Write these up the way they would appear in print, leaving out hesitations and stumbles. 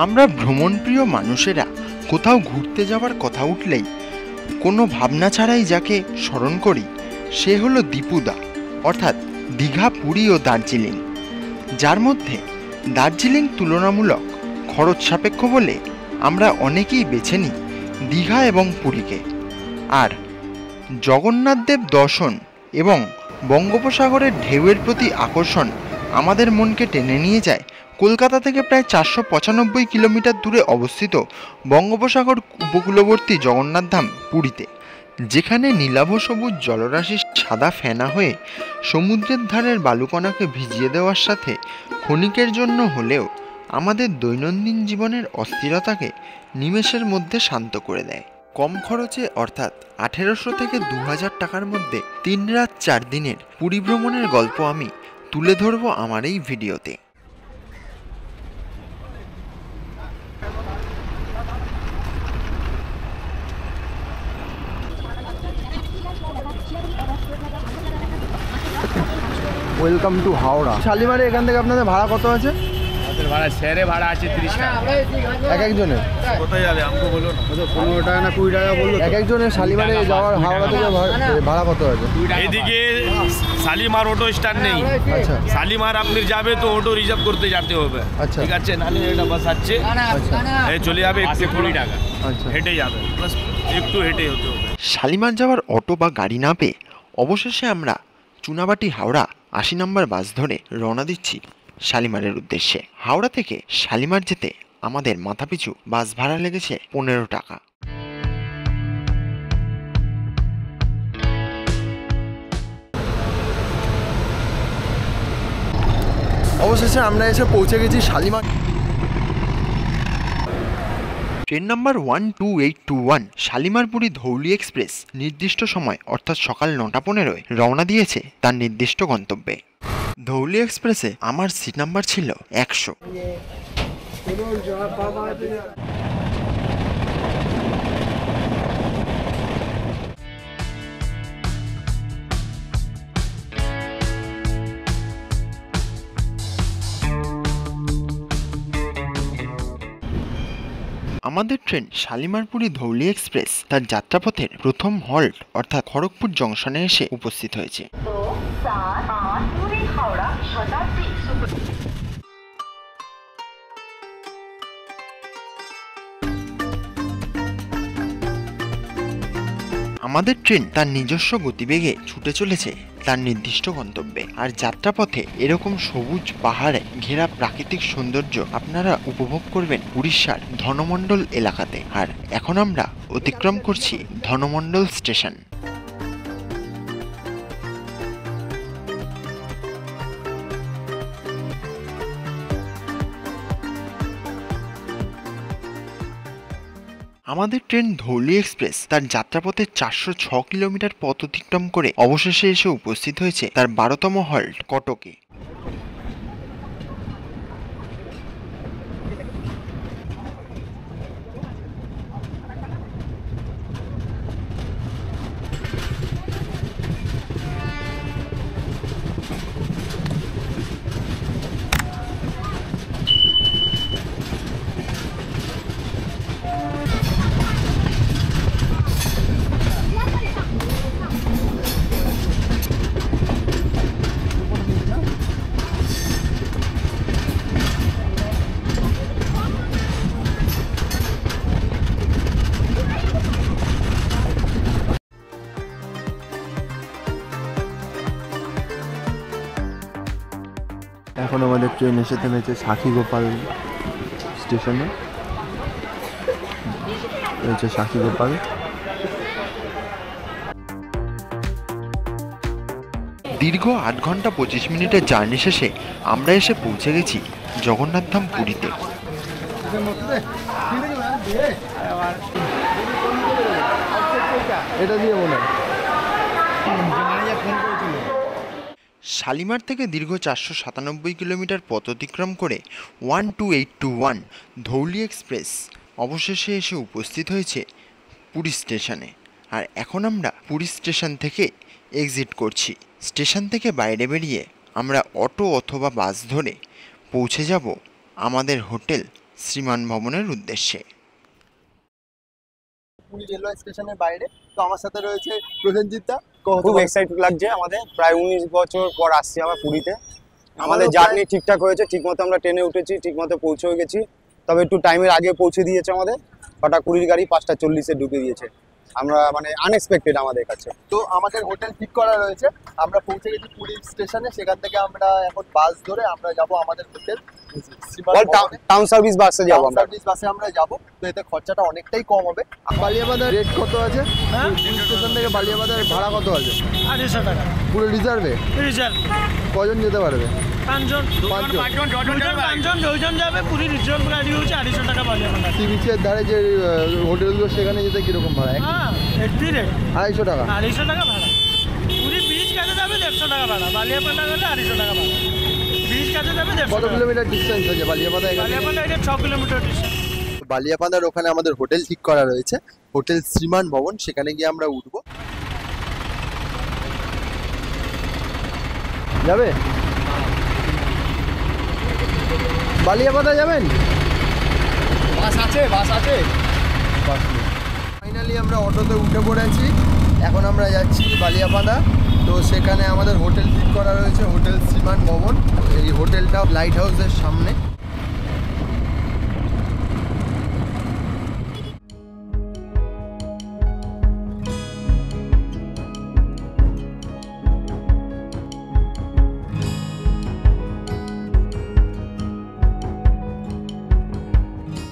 আমরা ভ্রমণপ্রিয় মানুষেরা কোথাও ঘুরতে যাওয়ার কথা উঠলেই কোনো ভাবনা ছাড়াই যাকে স্মরণ করি সে হলো দীপুদা, অর্থাৎ দীঘা, পুরী ও দার্জিলিং, যার মধ্যে দার্জিলিং তুলনামূলক খরচ সাপেক্ষ বলে আমরা অনেকেই বেছে নিই দীঘা এবং পুরীকে। আর জগন্নাথদেব দর্শন এবং বঙ্গোপসাগরের ঢেউয়ের প্রতি আকর্ষণ আমাদের মনকে টেনে নিয়ে যায় কলকাতা থেকে প্রায় 495 কিলোমিটার দূরে অবস্থিত বঙ্গোপসাগর উপকূলবর্তী জগন্নাথধাম পুরীতে, যেখানে নীলাভ সবুজ জলরাশি সাদা ফেনা হয়ে সমুদ্রের ধারের বালুকণাকে ভিজিয়ে দেওয়ার সাথে ক্ষণিকের জন্য হলেও আমাদের দৈনন্দিন জীবনের অস্থিরতাকে নিমেষের মধ্যে শান্ত করে দেয়। কম খরচে অর্থাৎ 1800 থেকে 2000 টাকার মধ্যে 3 রাত 4 দিনের পুরী ভ্রমণের গল্প আমি তুলে ধরবো আমার এই ভিডিওতে। Welcome to Howrah. শালিমারে এখান থেকে আপনাদের ভাড়া কত আছে? আমাদের ভাড়া শেয়ারে ভাড়া আছে 30 টাকা এক একজনের। কোথায় যাবে আমাকে বলো না। 15 টাকা না 20 টাকা বললো। এক একজনের শালিমারে যাওয়ার হাওড়া থেকে ভাড়া কত আছে? এদিকে শালিমার অটো স্ট্যান্ড নেই। আচ্ছা, শালিমার আপনি যাবে তো অটো রিজার্ভ করতে যেতে হবে। আচ্ছা, ঠিক আছে, নালে এটা বাস আছে। আচ্ছা, এই চলে যাবে 120 টাকা। আচ্ছা, হেঁটে যাবে, বাস একটু হেঁটে হতে হবে। শালিমার যাওয়ার অটো বা গাড়ি না পেয়ে অবশেষে আমরা চুনাবাটি হাওড়া 80 নম্বর বাস ধরে রওনা দিচ্ছি শালিমারের উদ্দেশ্যে। হাওড়া থেকে শালিমার যেতে আমাদের মাথাপিছু বাস ভাড়া লেগেছে 15 টাকা। অবশেষে আমরা এসে পৌঁছে গেছি Shalimar. Train number 12821 Shalimar Puri Dhauli express নির্দিষ্ট সময় অর্থাৎ সকাল 9:15 রওনা দিয়েছে তার নির্দিষ্ট গন্তব্যে। ধৌলি এক্সপ্রেসে আমার সিট নাম্বার ছিল 100। আমাদের ট্রেন শালিমারপুরি ধৌলি এক্সপ্রেস তার যাত্রাপথের প্রথম হল্ট অর্থাৎ খড়গপুর জংশনে এসে উপস্থিত হয়েছে। আমাদের ট্রেন তার নিজস্ব গতিবেগে ছুটে চলেছে তার নির্দিষ্ট গন্তব্যে। আর যাত্রাপথে এরকম সবুজ পাহাড়ে ঘেরা প্রাকৃতিক সৌন্দর্য আপনারা উপভোগ করবেন উড়িষ্যার ধনমণ্ডল এলাকাতে। আর এখন আমরা অতিক্রম করছি ধনমণ্ডল স্টেশন। আমাদের ট্রেন ধৌলি এক্সপ্রেস তার যাত্রাপথে 406 কিলোমিটার পথ অতিক্রম করে অবশেষে এসে উপস্থিত হয়েছে তার 12তম হল্ট কটকে। এখন আমাদের ট্রেন এসে থেমেছে সাক্ষীগোপাল স্টেশনে। রয়েছে সাক্ষীগোপাল। দীর্ঘ 8 ঘন্টা 25 মিনিটের জার্নি শেষে আমরা এসে পৌঁছে গেছি জগন্নাথধাম পুরীতে। এটা দিয়ে মনে হয় শালিমার থেকে দীর্ঘ 497 কিলোমিটার পথ অতিক্রম করে 12821 ধৌলি এক্সপ্রেস অবশেষে এসে উপস্থিত হয়েছে পুরী স্টেশনে। আর এখন আমরা পুরী স্টেশন থেকে এক্সিট করছি। স্টেশন থেকে বাইরে বেরিয়ে আমরা অটো অথবা বাস ধরে পৌঁছে যাব আমাদের হোটেল শ্রীমান ভবনের উদ্দেশ্যে। পুরী রেলওয়ে স্টেশনের বাইরে। তো আমার সাথে রয়েছে প্রসেনজিৎ দা। খুব এক্সাইটেড লাগছে আমাদের, প্রায় 19 বছর পর আসছি আমরা পুরীতে। আমাদের জার্নি ঠিকঠাক হয়েছে, ঠিকমতো আমরা ট্রেনে উঠেছি, ঠিকমতো পৌঁছেও গেছি। তবে একটু টাইমের আগে পৌঁছে দিয়েছে আমাদের, কটা কুড়ির গাড়ি 5টা 40-এ ঢুকে দিয়েছে। আমরা মানে আনএক্সপেক্টেড আমাদের কাছে। তো আমাদের হোটেল ঠিক করা রয়েছে, আমরা পৌঁছে গেছি পুরী স্টেশনে। সেখান থেকে আমরা এখন বাস ধরে আমরা যাব আমাদের হোটেল টাউন সার্ভিস বাসে যাবো আমরা। সার্ভিস বাসে আমরা যাব। তো এতে খরচাটা অনেকটাই কম হবে। বালিয়াবাজার রেট কত আছে? পুরী স্টেশন থেকে বালিয়াবাজার ভাড়া কত আছে? 250 টাকা পুরো রিজার্ভে? রিজার্ভ। কজন যেতে পারবে? 5 জন। 5 জন যাবে। পুরী রিজার্ভ গাড়ি হচ্ছে 250 টাকা বালিয়াবাজার। সি বিচের ধারে যে হোটেলগুলো সেখানে যেতে কিরকম ভাড়া? হ্যাঁ, একই রেট। 250 টাকা? 250 টাকা ভাড়া। পুরী বিচ কাছে যাবে 150 টাকা ভাড়া। বালিয়াপাড়া গেলে 250 টাকা ভাড়া। বিচ কাছে যাবে 150 কত কিলোমিটার ডিস্টেন্স আছে বালিয়াপাড়া? বালিয়াপাড়া এটা 6 কিলোমিটার ডিস্টেন্স। বালিয়াপাড়ার ওখানে আমাদের হোটেল ঠিক করা রয়েছে, হোটেল শ্রীমান ভবন। সেখানে গিয়ে আমরা উঠবো। যাবে? বালিয়াপাড়া যাবেন? বাস আছে, বাস আছে। ফাইনালি আমরা অটোতে উঠে পড়েছি। এখন আমরা যাচ্ছি বালিয়াপাড়া। তো সেখানে আমাদের হোটেল ঠিক করা রয়েছে, হোটেল শ্রীমান ভবন। এই হোটেলটা লাইট হাউসের সামনে।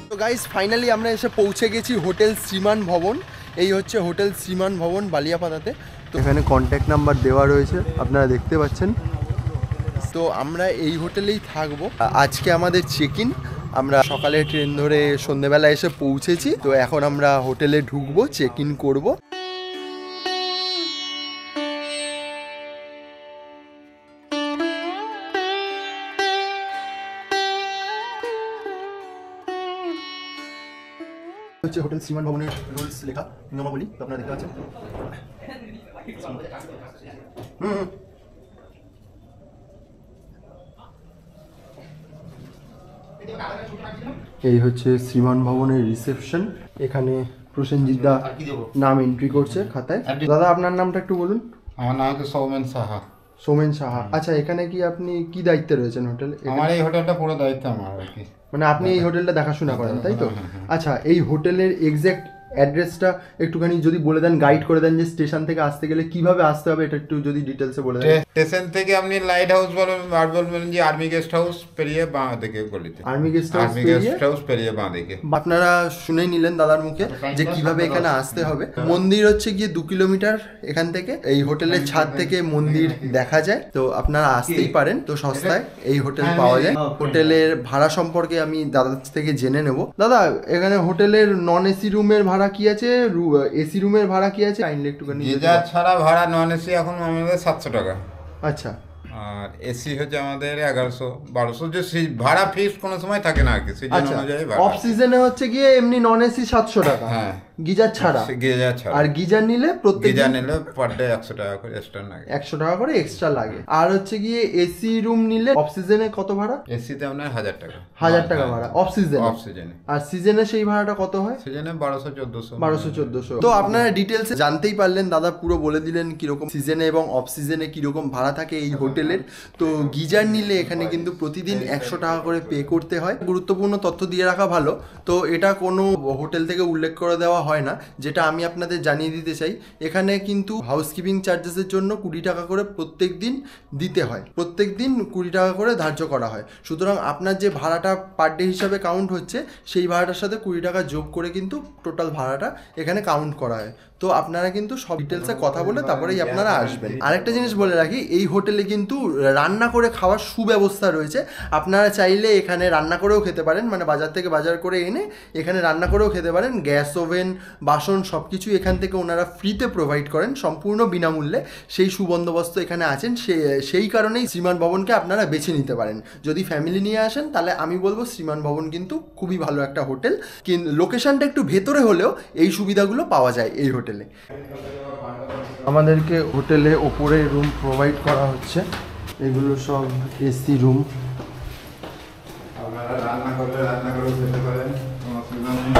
তো গাইস, ফাইনালি আমরা এসে পৌঁছে গেছি হোটেল শ্রীমান ভবন। এই হচ্ছে হোটেল শ্রীমান ভবন বালিয়াপাড়াতে। তো এখানে কন্ট্যাক্ট নাম্বার দেওয়া রয়েছে, আপনারা দেখতে পাচ্ছেন। তো আমরা এই হোটেলেই থাকবো। আজকে আমাদের চেক ইন। আমরা সকালে ট্রেন ধরে সন্ধ্যেবেলা এসে পৌঁছেছি। তো এখন আমরা হোটেলে ঢুকবো, চেক ইন করবো। হচ্ছে হোটেল শ্রীমান ভবনের রুলস লেখা, নিয়মাবলী। তো আপনারা দেখতে পাচ্ছেন। এই হচ্ছে শ্রীমান ভবনের রিসেপশন। এখানে প্রসেনজিৎ দা নাম এন্ট্রি করছে খাতায়। দাদা, আপনার নামটা একটু বলুন। আমার নাম হচ্ছে সৌমেন সাহা। সোমেন সাহা। আচ্ছা, এখানে কি আপনি কি দায়িত্বে রয়েছেন হোটেলে? আমার এই হোটেলটা পুরো দায়িত্ব আমার আর কি। মানে আপনি এই হোটেলটা দেখাশোনা করেন, তাই তো? আচ্ছা, এই হোটেলের এক্সাক্ট অ্যাড্রেসটা একটুখানি যদি বলে দেন, গাইড করে দেন, যে স্টেশন থেকে আসতে গেলে কিভাবে আসতে হবে, এটা একটু যদি ডিটেলসে বলে দেন। স্টেশন থেকে আপনি লাইট হাউস বলবেন যে আর্মি গেস্ট হাউস পেরিয়ে বাঁ দিকে গলিতে। আর্মি গেস্ট হাউস পেরিয়ে বাঁ দিকে। আপনারা শুনেই নিলেন দাদার মুখে যে কিভাবে এখানে আসতে হবে। মন্দির হচ্ছে গিয়ে 2 কিলোমিটার এখান থেকে। এই হোটেলের ছাদ থেকে মন্দির দেখা যায়। তো আপনারা আসতেই পারেন। তো সস্তায় এই হোটেল পাওয়া যায়। হোটেলের ভাড়া সম্পর্কে আমি দাদার থেকে জেনে নেব। দাদা, এখানে হোটেলের নন এসি রুমের ভাড়া কি আছে, এসি রুমের ভাড়া কি আছে, কাইন্ডলি একটুখানি। গিজার ছাড়া ভাড়া নন এসি এখন আমাদের 700 টাকা। আচ্ছা। আর এসি হচ্ছে আমাদের 1100-1200। যে ভাড়া ফিক্স কোনো সময় থাকে না আর কি, সিজন অনুযায়ী ভাড়া। অফ সিজনে হচ্ছে গিয়ে এমনি নন এসি 700 টাকা। হ্যাঁ, গিজার ছাড়া। গিজার ছাড়া। আর গিজার নিলে গিজার নিলে পার ডে 100 টাকা করে এক্সট্রা লাগে। 100 টাকা করে এক্সট্রা লাগে। আর হচ্ছে গিয়ে এসি রুম নিলে অফ সিজনে কত ভাড়া? এসিতে আপনার 1000 টাকা। 1000 টাকা ভাড়া অফ সিজনে। অফ সিজনে। আর সিজনে সেই ভাড়াটা কত হয়? সিজনে 1200-1400। 1200-1400। তো আপনারা ডিটেলসে জানতেই পারলেন, দাদা পুরো বলে দিলেন কিরকম সিজনে এবং অফ সিজনে কিরকম ভাড়া থাকে এই হোটেলের। তো গিজার নিলে এখানে কিন্তু প্রতিদিন 100 টাকা করে পে করতে হয়। গুরুত্বপূর্ণ তথ্য দিয়ে রাখা ভালো। তো এটা কোনো হোটেল থেকে উল্লেখ করে দেওয়া হয় না, যেটা আমি আপনাদের জানিয়ে দিতে চাই। এখানে কিন্তু হাউসকিপিং চার্জেসের জন্য 20 টাকা করে প্রত্যেক দিন দিতে হয়। প্রত্যেক দিন 20 টাকা করে ধার্য করা হয়। সুতরাং আপনার যে ভাড়াটা পার ডে হিসাবে কাউন্ট হচ্ছে, সেই ভাড়াটার সাথে 20 টাকা যোগ করে কিন্তু টোটাল ভাড়াটা এখানে কাউন্ট করা হয়। তো আপনারা কিন্তু সব ডিটেলসে কথা বলে তারপরেই আপনারা আসবেন। আরেকটা জিনিস বলে রাখি, এই হোটেলে কিন্তু রান্না করে খাওয়ার সুব্যবস্থা রয়েছে। আপনারা চাইলে এখানে রান্না করেও খেতে পারেন, মানে বাজার থেকে বাজার করে এনে এখানে রান্না করেও খেতে পারেন। গ্যাস ওভেন, বাসন সব কিছু এখান থেকে ওনারা ফ্রিতে প্রোভাইড করেন, সম্পূর্ণ বিনামূল্যে। সেই সুবন্দোবস্ত এখানে আছেন। সেই কারণেই শ্রীমান ভবনকে আপনারা বেছে নিতে পারেন। যদি ফ্যামিলি নিয়ে আসেন তাহলে আমি বলবো শ্রীমান ভবন কিন্তু খুবই ভালো একটা হোটেল। কিন্তু লোকেশনটা একটু ভেতরে হলেও এই সুবিধাগুলো পাওয়া যায় এই হোটেলে। আমাদেরকে হোটেলে ওপরে রুম প্রোভাইড করা হচ্ছে। এগুলো সব এসি রুম। আপনারা রান্না করলে রান্না করে খেতে পারেন, কোনো অসুবিধা নেই।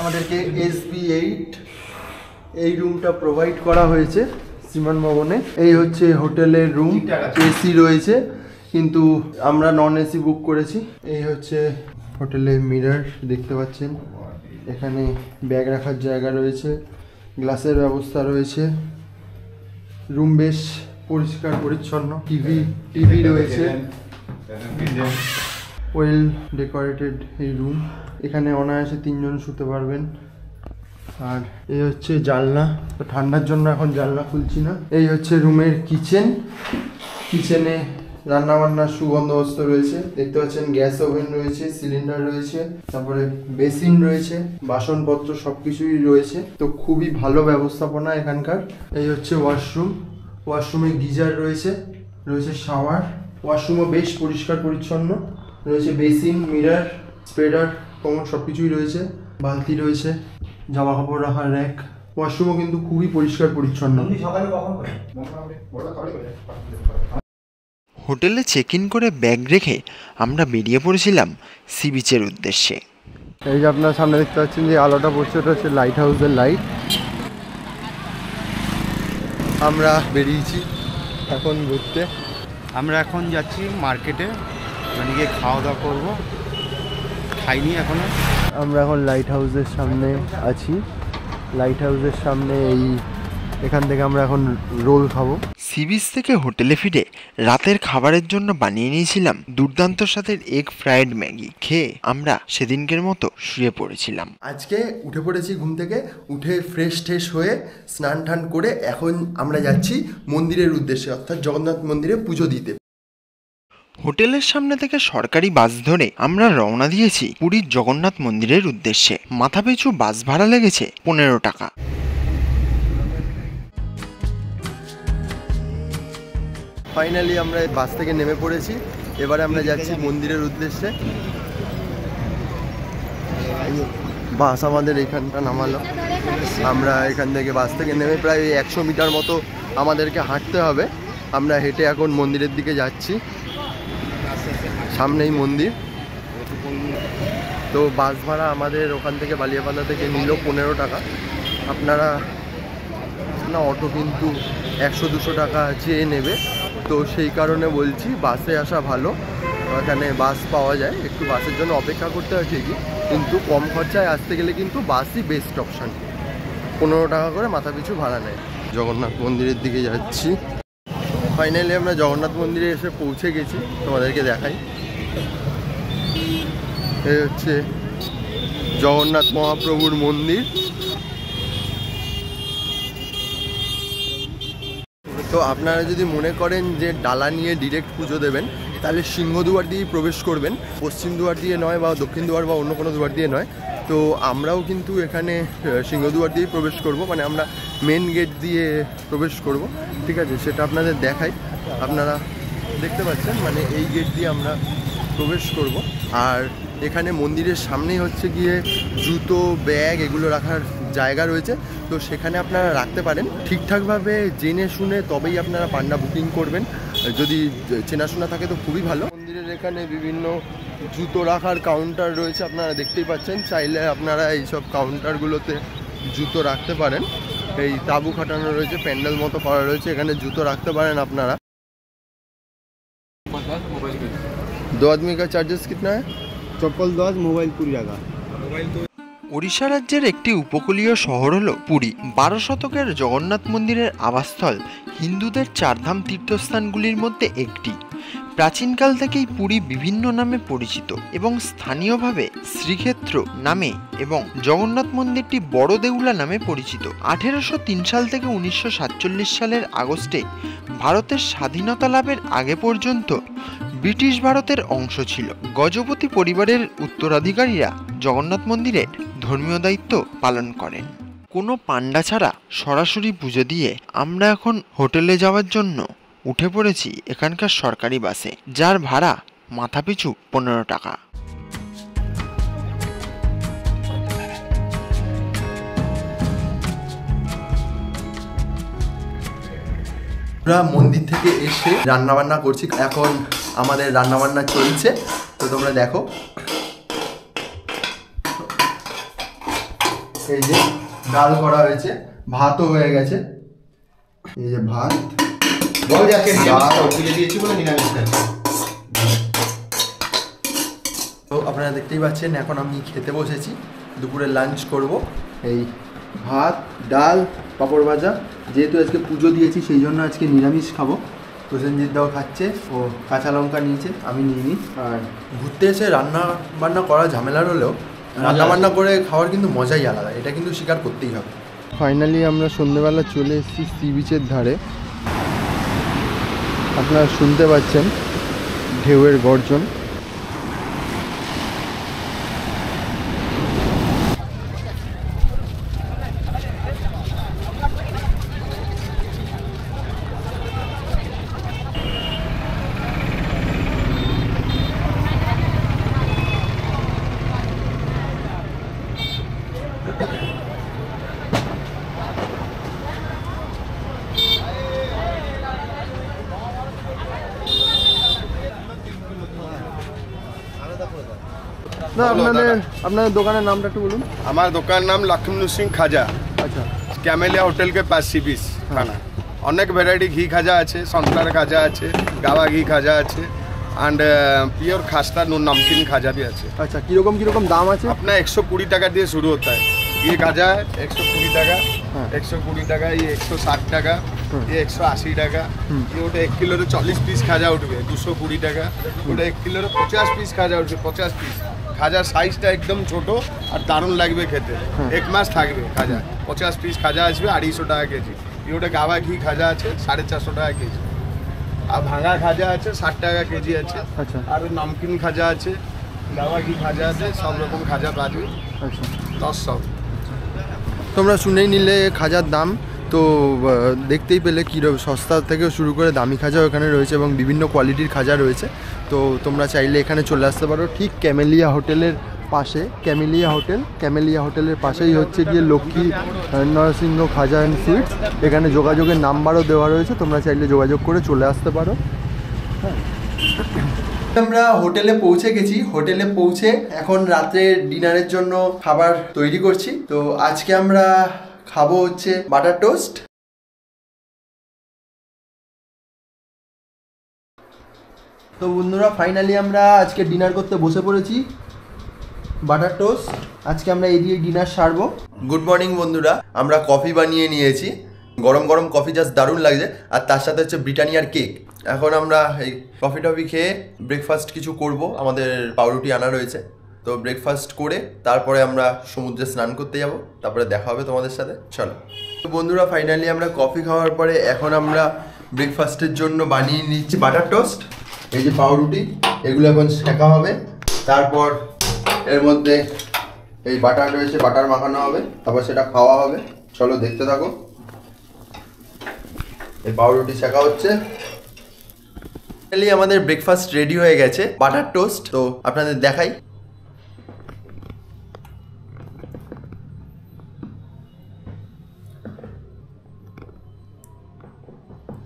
আমাদেরকে SB8 এই রুমটা প্রোভাইড করা হয়েছে শ্রীমান ভবনে। এই হচ্ছে হোটেলের রুম, এসি রয়েছে কিন্তু আমরা নন এসি বুক করেছি। এই হচ্ছে হোটেলের মিরর দেখতে পাচ্ছেন, এখানে ব্যাগ রাখার জায়গা রয়েছে, গ্লাসের ব্যবস্থা রয়েছে, রুম বেশ পরিষ্কার পরিচ্ছন্ন, টিভি রয়েছে, ওয়েল ডেকোরেটেড এই রুম। এখানে অনায়াসে 3 জন শুতে পারবেন। আর এই হচ্ছে জানলা, তো ঠান্ডার জন্য এখন জানলা খুলছি না। এই হচ্ছে রুমের কিচেনে রান্না বান্নার সুবন্দোবস্ত রয়েছে, দেখতে পাচ্ছেন গ্যাস ওভেন রয়েছে, সিলিন্ডার রয়েছে, তারপরে বেসিন রয়েছে, বাসনপত্র সবকিছুই রয়েছে, তো খুবই ভালো ব্যবস্থাপনা এখানকার। এই হচ্ছে ওয়াশরুমে গিজার রয়েছে শাওয়ার, ওয়াশরুমও বেশ পরিষ্কার পরিচ্ছন্ন রয়েছে, বেসিন, মিরর, স্প্রেডার, কমোড সবকিছুই রয়েছে, বালতি রয়েছে, জামা কাপড় রাখার র্যাক। ওয়াশরুমও কিন্তু খুবই পরিষ্কার পরিচ্ছন্ন। হোটেলে চেক ইন করে ব্যাগ রেখে আমরা বেরিয়ে পড়েছিলাম সি বিচের উদ্দেশ্যে। এই যে আপনার সামনে দেখতে পাচ্ছেন যে আলোটা পড়ছে, ওটা হচ্ছে লাইট হাউসের লাইট। আমরা বেরিয়েছি এখন ঘুরতে। আমরা এখন যাচ্ছি মার্কেটে, মানে গিয়ে খাওয়া দাওয়া করবো, খাইনি এখনো। আমরা এখন লাইট হাউসের সামনে আছি। লাইট হাউসের সামনে এখান থেকে আমরা এখন রোল খাবো। সি বিচ থেকে হোটেলে ফিরে রাতের খাবারের জন্য বানিয়ে নিয়েছিলাম দুর্দান্ত স্বাদের এগ ফ্রাইড ম্যাগি। খেয়ে আমরা সেদিনকের মতো শুয়ে পড়েছিলাম। আজকে উঠে পড়েছি ঘুম থেকে, উঠে ফ্রেশ হয়ে স্নান টান করে এখন আমরা যাচ্ছি মন্দিরের উদ্দেশ্যে, অর্থাৎ জগন্নাথ মন্দিরে পুজো দিতে। হোটেলের সামনে থেকে সরকারি বাস ধরে আমরা রওনা দিয়েছি পুরীর জগন্নাথ মন্দিরের উদ্দেশ্যে। মাথাপিছু বাস ভাড়া লেগেছে 15 টাকা। ফাইনালি আমরা বাস থেকে নেমে পড়েছি, এবারে আমরা যাচ্ছি মন্দিরের উদ্দেশ্যে। বাস আমাদের এখানটা নামালো, আমরা এখান থেকে বাস থেকে নেমে প্রায় 100 মিটার মতো আমাদেরকে হাঁটতে হবে। আমরা হেঁটে এখন মন্দিরের দিকে যাচ্ছি, সামনেই মন্দির। তো বাস ভাড়া আমাদের ওখান থেকে বালিয়াপাতা থেকে নিল 15 টাকা। আপনারা না, অটো কিন্তু 100-200 টাকা চেয়ে নেবে, তো সেই কারণে বলছি বাসে আসা ভালো। এখানে বাস পাওয়া যায়, একটু বাসের জন্য অপেক্ষা করতে হয় ঠিকই, কিন্তু কম খরচায় আসতে গেলে কিন্তু বাসই বেস্ট অপশান। 15 টাকা করে মাথা পিছু ভাড়া নেয়। জগন্নাথ মন্দিরের দিকে যাচ্ছি। ফাইনালি আমরা জগন্নাথ মন্দিরে এসে পৌঁছে গেছি, তোমাদেরকে দেখাই। এই হচ্ছে জগন্নাথ মহাপ্রভুর মন্দির। তো আপনারা যদি মনে করেন যে ডালা নিয়ে ডিরেক্ট পুজো দেবেন, তাহলে সিংহদুয়ার দিয়েই প্রবেশ করবেন, পশ্চিম দুয়ার দিয়ে নয়, বা দক্ষিণ দুয়ার বা অন্য কোনো দুয়ার দিয়ে নয়। তো আমরাও কিন্তু এখানে সিংহদুয়ার দিয়েই প্রবেশ করব, মানে আমরা মেন গেট দিয়ে প্রবেশ করব, ঠিক আছে? সেটা আপনাদের দেখাই। আপনারা দেখতে পাচ্ছেন, মানে এই গেট দিয়ে আমরা প্রবেশ করব। আর এখানে মন্দিরের সামনেই হচ্ছে গিয়ে জুতো, ব্যাগ এগুলো রাখার জায়গা রয়েছে, তো সেখানে আপনারা রাখতে পারেন। ঠিকঠাকভাবে জেনে শুনে তবেই আপনারা পান্ডা বুকিং করবেন, যদি চেনাশোনা থাকে তো খুবই ভালো। মন্দিরের এখানে বিভিন্ন জুতো রাখার কাউন্টার রয়েছে, আপনারা দেখতেই পাচ্ছেন। চাইলে আপনারা এইসব কাউন্টারগুলোতে জুতো রাখতে পারেন। এই তাঁবু খাটানো রয়েছে, প্যান্ডেল মতো করা রয়েছে, এখানে জুতো রাখতে পারেন আপনারা। 2 आदमी का चार्जेस कितना है? চপ্পল 10, মোবাইল 20 টাকা। ওড়িশা রাজ্যের একটি উপকূলীয় শহর হলো পুরী। 12 শতকের জগন্নাথ মন্দিরের আবাসস্থল হিন্দুদের চারধাম তীর্থস্থানগুলির মধ্যে একটি। প্রাচীনকাল থেকেই পুরী বিভিন্ন নামে পরিচিত এবং স্থানীয়ভাবে শ্রীক্ষেত্র নামে এবং জগন্নাথ মন্দিরটি বড় দেউলা নামে পরিচিত। 1803 সাল থেকে 1947 সালের আগস্টে ভারতের স্বাধীনতা লাভের আগে পর্যন্ত ব্রিটিশ ভারতের অংশ ছিল। গজপতি পরিবারের উত্তরাধিকারীরা জগন্নাথ মন্দিরের ধর্মীয় দায়িত্ব পালন করেন। কোনো পান্ডা ছাড়া সরাসরি পুজো দিয়ে আমরা এখন হোটেলে যাওয়ার জন্য উঠে পড়েছি এখানকার সরকারি বাসে, যার ভাড়া মাথাপিছু 15 টাকা। আমরা মন্দির থেকে এসে রান্না বান্না করছি, এখন আমাদের রান্না বান্না চলছে, তো তোমরা দেখো। এই যে ডাল করা হয়েছে, ভাতও হয়ে গেছে, এই যে ভাত। তো আপনারা দেখতেই পাচ্ছেন এখন আমি খেতে বসেছি, দুপুরে লাঞ্চ করব। এই ভাত, ডাল, পাঁপড় ভাজা, যেহেতু আজকে পুজো দিয়েছি সেই জন্য আজকে নিরামিষ খাবো। প্রসেনজিৎ দাও খাচ্ছে, ও কাঁচা লঙ্কা নিয়েছে, আমি নিইনি। আর ঘুরতে এসে রান্না বান্না করা ঝামেলার হলেও রান্না বান্না করে খাওয়ার কিন্তু মজাই আলাদা, এটা কিন্তু স্বীকার করতেই হবে। ফাইনালি আমরা সন্ধ্যেবেলা চলে এসেছি সি বিচের ধারে। আপনারা শুনতে পাচ্ছেন ঢেউয়ের গর্জন। না আপনাদের দোকানের নামটা একটু বলুন। আমার দোকানের নাম লক্ষ্মী সিং খাজা। আচ্ছা, ক্যামেলিয়া হোটেল के पास सी बीच खाना। অনেক ভ্যারাইটি ঘি খাজা আছে, সনফ্লাওয়ার খাজা আছে, গাওয়া ঘি খাজা আছে, অ্যান্ড পিওর খাস্তা নমকিন খাজা भी আছে। আচ্ছা, কিরকম দাম আছে? अपना 120 টাকা দিয়ে শুরু होता है। ये खाजा है 120 টাকা, 120 টাকা, ये 160 টাকা, ये 180 টাকা, ये ওটা 1 কিলোর 40 পিস খাজা উঠবে 220 টাকা, ওটা 1 কিলোর 50 পিস খাজা উঠবে 50 পিস। খাজার সাইজটা একদম ছোট আর দারুণ লাগবে খেতে, 1 মাস থাকবে খাজা। 50 পিস খাজা আসবে 250 টাকা কেজি। ওটা গাওয়া ঘি খাজা আছে 450 টাকা কেজি, আর ভাঙা খাজা আছে 60 টাকা কেজি আছে। আচ্ছা, আর নমকিন খাজা আছে, গাওয়া ঘি খাজা আছে, সব রকম খাজা পাবে। আচ্ছা, 10 সব। তোমরা শুনেই নিলে খাজার দাম, তো দেখতেই পেলে কীরকম সস্তা থেকে শুরু করে দামি খাজাও এখানে রয়েছে এবং বিভিন্ন কোয়ালিটির খাজা রয়েছে। তো তোমরা চাইলে এখানে চলে আসতে পারো, ঠিক ক্যামেলিয়া হোটেলের পাশে। ক্যামেলিয়া হোটেলের পাশেই হচ্ছে গিয়ে লক্ষ্মী নরসিংহ খাজা অ্যান্ড সুইটস। এখানে যোগাযোগের নাম্বারও দেওয়া রয়েছে, তোমরা চাইলে যোগাযোগ করে চলে আসতে পারো। হ্যাঁ, আমরা হোটেলে পৌঁছে গেছি। হোটেলে পৌঁছে এখন রাতে ডিনারের জন্য খাবার তৈরি করছি। তো আজকে আমরা খাবো হচ্ছে বাটার টোস্ট। তো বন্ধুরা ফাইনালি আমরা আজকে ডিনার করতে বসে পড়েছি। বাটার টোস্ট, আজকে আমরা এই দিয়ে ডিনার সারবো। গুড মর্নিং বন্ধুরা, আমরা কফি বানিয়ে নিয়েছি, গরম গরম কফি, জাস্ট দারুণ লাগছে। আর তার সাথে হচ্ছে ব্রিটানিয়ার কেক। এখন আমরা এই কফি টফি খেয়ে ব্রেকফাস্ট কিছু করব, আমাদের পাউরুটি আনা রয়েছে। তো ব্রেকফাস্ট করে তারপরে আমরা সমুদ্রে স্নান করতে যাব, তারপরে দেখা হবে তোমাদের সাথে। চলো তো বন্ধুরা ফাইনালি আমরা কফি খাওয়ার পরে এখন আমরা ব্রেকফাস্টের জন্য বানিয়ে নিচ্ছি বাটার টোস্ট। এই যে পাউরুটি, এগুলো এখন শেখা হবে, তারপর এর মধ্যে এই বাটার রয়েছে, বাটার মাখানো হবে, তারপর সেটা খাওয়া হবে। চলো দেখতে থাকো। এই পাউরুটি শেখা হচ্ছে। আমাদের ব্রেকফাস্ট রেডি হয়ে গেছে, বাটার টোস্ট। তো আপনাদের দেখাই।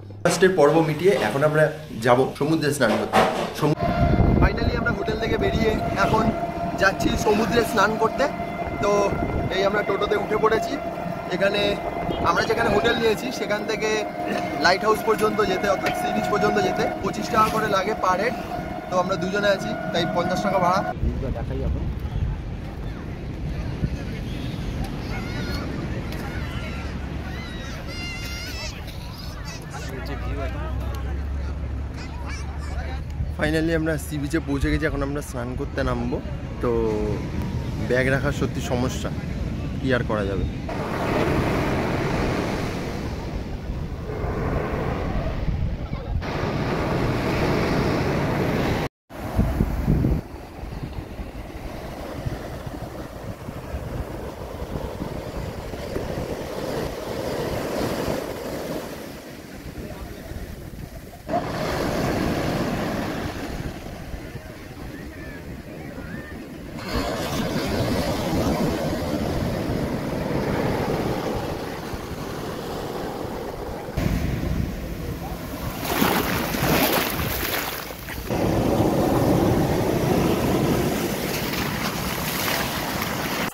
ব্রেকফাস্টের পর্ব মিটিয়ে এখন আমরা যাব সমুদ্রে স্নান করতে। ফাইনালি আমরা হোটেল থেকে বেরিয়ে এখন যাচ্ছি সমুদ্রে স্নান করতে। তো এই আমরা টোটোতে উঠে পড়েছি। এখানে আমরা যেখানে হোটেল নিয়েছি সেখান থেকে লাইট হাউস পর্যন্ত যেতে, অর্থাৎ সি বিচ পর্যন্ত যেতে 25 টাকা করে লাগে পার হেড। তো আমরা দুজনে আছি, তাই 50 টাকা ভাড়া। দেখাই এখন। ফাইনালি আমরা সি বিচে পৌঁছে গেছি, এখন আমরা স্নান করতে নামবো। তো ব্যাগ রাখার সত্যি সমস্যা, কি আর করা যাবে।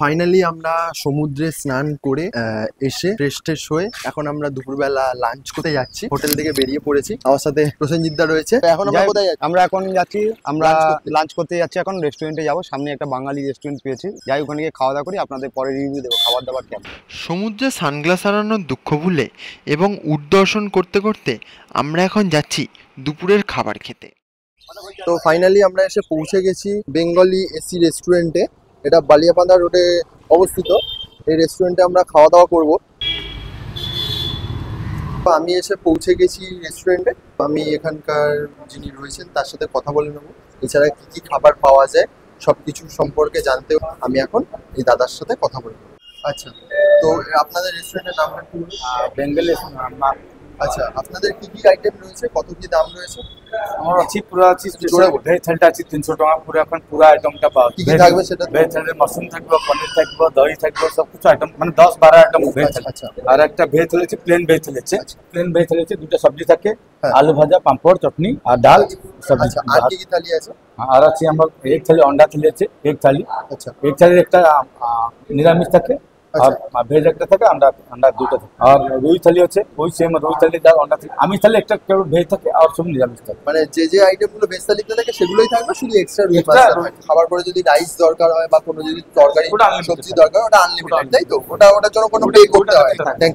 ফাইনালি আমরা সমুদ্রে স্নান করে এসে ফ্রেশ হয়ে এখন আমরা দুপুরবেলা লাঞ্চ করতে যাচ্ছি। হোটেল থেকে বেরিয়ে পড়েছি, আমার সাথে প্রসেনজিৎ দা রয়েছে। এখন আমরা কোথায় যাচ্ছি? আমরা এখন যাচ্ছি, আমরা লাঞ্চ করতে যাচ্ছি। এখন রেস্টুরেন্টে যাবো, সামনে একটা বাঙালি রেস্টুরেন্ট পেয়েছি, যাই ওখানে গিয়ে খাওয়া দাওয়া করি, আপনাদের পরে রিভিউ দেবো খাবার দাবার কেমন। সমুদ্রে সানগ্লাস হারানোর দুঃখ ভুলে এবং উদ্দর্শন করতে করতে আমরা এখন যাচ্ছি দুপুরের খাবার খেতে। তো ফাইনালি আমরা এসে পৌঁছে গেছি বেঙ্গলি এসি রেস্টুরেন্টে। এটা বালিয়াপান্ডা রোডে অবস্থিত। এই রেস্টুরেন্টে আমরা খাওয়া দাওয়া করব। আমি এসে পৌঁছে গেছি রেস্টুরেন্টে। আমি এখানকার যিনি রয়েছেন তার সাথে কথা বলে নেব, এছাড়া কি কি খাবার পাওয়া যায় সব কিছু সম্পর্কে জানতেও আমি এখন এই দাদার সাথে কথা বলবো। আচ্ছা, তো আপনাদের রেস্টুরেন্টের নামটা কি? বেঙ্গলি। আচ্ছা, আপনাদের কি কি আইটেম রয়েছে, কত কি দাম রয়েছে? আমার আছে পুরো আছে, ভেজ থালিটা আছে 300 টাকা পুরো। এখন পুরো আইটেমটা পাওয়া কি কি থাকবে সেটা? ভেজ থালিতে মাশরুম থাকবে, পনির থাকবে, দই থাকবে, সব কিছু আইটেম মানে 10-12 আইটেম ভেজ থালি। আচ্ছা, আর একটা ভেজ থালি আছে, প্লেন ভেজ থালি আছে। প্লেন ভেজ থালি আছে, দুটো সবজি থাকে, আলু ভাজা, পাঁপড়, চাটনি আর ডাল সবজি। আচ্ছা, আর কি কি থালি আছে? আর আছে আমার এক থালি অন্ডা থালি আছে, এক থালি। আচ্ছা, এক থালির একটা নিরামিষ থাকে আর ভেজ একটা থাকে, আন্ডা দুটো থাকে। আর রুই থালি আছে, ওই সেম রুই থালি ডাল অন্ডা থালি। আমি থালি একটা ভেজ থাকে আর সব নিরামিষ থাকে। মানে যে আইটেমগুলো ভেজ থালিতে থাকে সেগুলোই থাকবে, শুধু এক্সট্রা রুই মাছ থাকবে। খাবার পরে যদি রাইস দরকার হয় বা কোনো যদি তরকারি সবজি দরকার, ওটা আনলিমিটেড, তাই তো? ওটার জন্য কোনো পে করতে হয়? থ্যাংক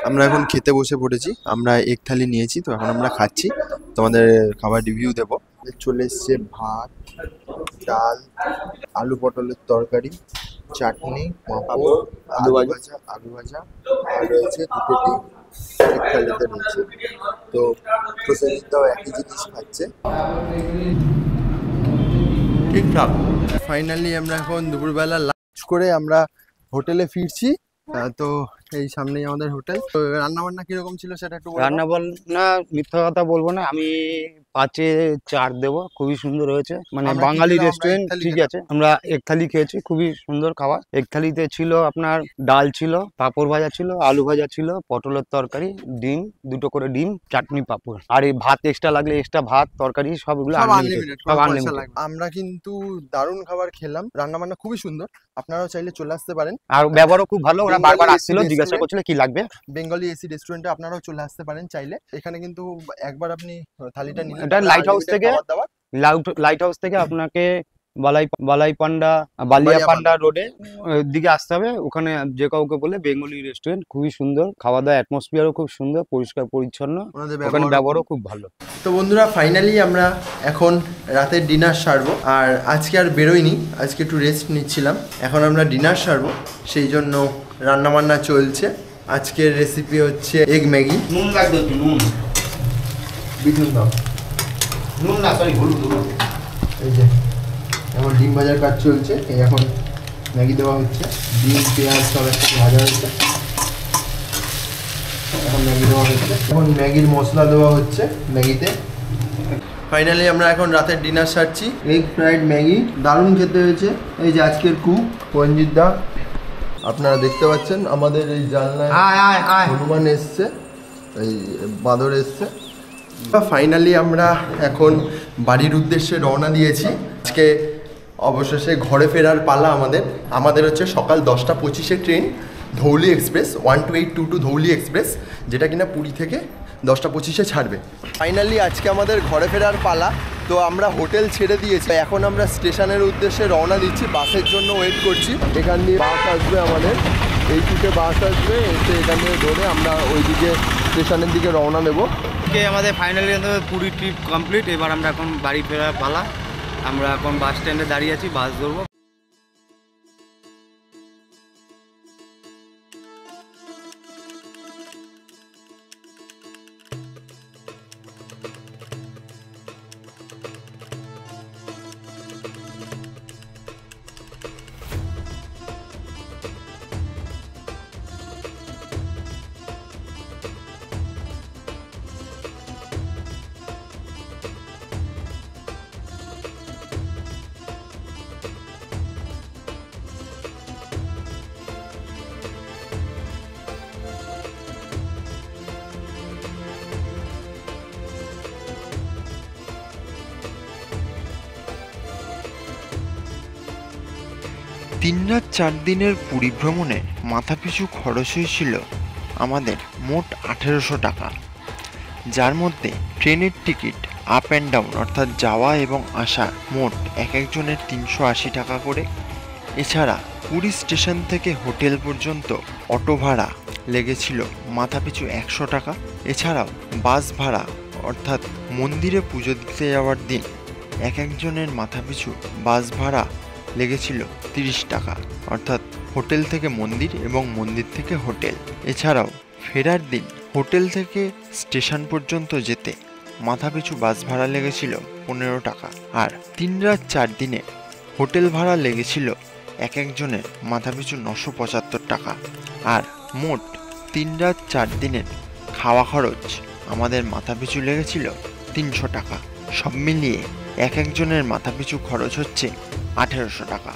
আমরা এখন খেতে বসে পড়েছি। আমরা এক থালি নিয়েছি, তো এখন আমরা খাচ্ছি, তোমাদের খাবার রিভিউ দেবো। চলে এসছে ভাত, ডাল, আলু পটলের তরকারি, চাটনি, পাঁপড়, আলু ভাজা আর রয়েছে দুটো ডিম এক থালিতে রয়েছে। তো প্রসেনজিৎটাও একই জিনিস খাচ্ছে। ঠিকঠাক। ফাইনালি আমরা এখন দুপুরবেলা লাঞ্চ করে আমরা হোটেলে ফিরছি। তো এই সামনেই আমাদের হোটেল। তো রান্না বান্না কিরকম ছিল সেটা একটু বলো। রান্না না, মিথ্যা কথা বলবো না, আমি 5-4 দেবো। খুবই সুন্দর হয়েছে, মানে বাঙালি রেস্টুরেন্ট, ঠিক আছে। আমরা এক থালি খেয়েছি, খুবই সুন্দর খাবার। এক থালিতে ছিল আপনার ডাল ছিল, পাঁপড় ভাজা ছিল, আলু ভাজা ছিল, পটলের তরকারি, ডিম, দুটো করে ডিম, চাটনি, পাঁপড়। আর এই ভাত এক্সট্রা লাগলে এক্সট্রা ভাত তরকারি সবগুলো আনলিমিটেড। আমরা কিন্তু দারুণ খাবার খেলাম, রান্না বান্না খুবই সুন্দর। আপনারাও চাইলে চলে আসতে পারেন। আর ব্যবহারও খুব ভালো, ওরা বারবার আসছিল, জিজ্ঞাসা করছিল কি লাগবে। বেঙ্গলি এসি রেস্টুরেন্টে আপনারাও চলে আসতে পারেন চাইলে। এখানে কিন্তু একবার আপনি থালিটা নিলে, এটা লাইট হাউস থেকে আপনাকে বালিয়াপান্ডা রোডে দিকে আসতে হবে। ওখানে যে কাউকে বলে বেঙ্গলি রেস্টুরেন্ট, খুবই সুন্দর খাওয়া দাওয়া, অ্যাটমসফিয়ারও খুব সুন্দর, পরিষ্কার পরিচ্ছন্ন, ওখানে ব্যবহারও খুব ভালো। তো বন্ধুরা, ফাইনালি আমরা এখন রাতের ডিনার সারবো। আর আজকে আর বেরোইনি, আজকে একটু রেস্ট নিচ্ছিলাম। এখন আমরা ডিনার সারবো, সেই জন্য রান্না বান্না চলছে। আজকের রেসিপি হচ্ছে এগ ম্যাগি। নুন লাগবে, নুন বিটুন দাও। নুন না, সরি, হলুদ। এই যে এখন ডিম ভাজার কাজ চলছে। এই এখন ম্যাগি দেওয়া হচ্ছে, ডিম পেঁয়াজ সব একসাথে ভাজা হচ্ছে। এখন ম্যাগি দেওয়া হচ্ছে, এখন ম্যাগির মশলা দেওয়া হচ্ছে ম্যাগিতে। ফাইনালি আমরা এখন রাতের ডিনার সারছি। এগ ফ্রাইড ম্যাগি, দারুণ খেতে হয়েছে। এই যে আজকের কুক পঞ্জিত দা, আপনারা দেখতে পাচ্ছেন আমাদের এই জানলায় হনুমান এসছে, এই বাঁদর এসছে। ফাইনালি আমরা এখন বাড়ির উদ্দেশ্যে রওনা দিয়েছি। আজকে অবশেষে ঘরে ফেরার পালা আমাদের হচ্ছে সকাল 10:25-এ train, Dhauli express, 1282 Dhauli express, যেটা কিনা পুরী থেকে 10:25-এ ছাড়বে। ফাইনালি আজকে আমাদের ঘরে ফেরার পালা। তো আমরা হোটেল ছেড়ে দিয়েছি, এখন আমরা স্টেশনের উদ্দেশ্যে রওনা দিচ্ছি, বাসের জন্য ওয়েট করছি। এখান দিয়ে বাস আসবে আমাদের, এই দিকে বাস আসবে, এসে এখান থেকে ধরে আমরা ওইদিকে স্টেশনের দিকে রওনা দেবো। আমাদের ফাইনালি পুরী ট্রিপ কমপ্লিট। এবার আমরা এখন বাড়ি ফেরার পালা। আমরা এখন বাস স্ট্যান্ডে দাঁড়িয়ে আছি, বাস ধরবো। 3 রাত 4 দিনের পুরী ভ্রমণে মাথাপিছু খরচ হয়েছিল আমাদের মোট 1800 টাকা, যার মধ্যে ট্রেনের টিকিট আপ অ্যান্ড ডাউন অর্থাৎ যাওয়া এবং আসা মোট এক একজনের 380 টাকা করে। এছাড়া পুরী স্টেশন থেকে হোটেল পর্যন্ত অটো ভাড়া লেগেছিল মাথাপিছু 100 টাকা। এছাড়াও বাস ভাড়া অর্থাৎ মন্দিরে পুজো দিতে যাওয়ার দিন এক একজনের মাথাপিছু বাস ভাড়া লেগেছিল 30 টাকা, অর্থাৎ হোটেল থেকে মন্দির এবং মন্দির থেকে হোটেল। এছাড়াও ফেরার দিন হোটেল থেকে স্টেশন পর্যন্ত যেতে মাথাপিছু বাস ভাড়া লেগেছিল 15 টাকা। আর 3 রাত 4 দিনে হোটেল ভাড়া লেগেছিল এক একজনের মাথাপিছু 975 টাকা। আর মোট 3 রাত 4 দিনের খাওয়া খরচ আমাদের মাথাপিছু লেগেছিল 300 টাকা। সব মিলিয়ে এক একজনের মাথাপিছু খরচ হচ্ছে 1800 টাকা।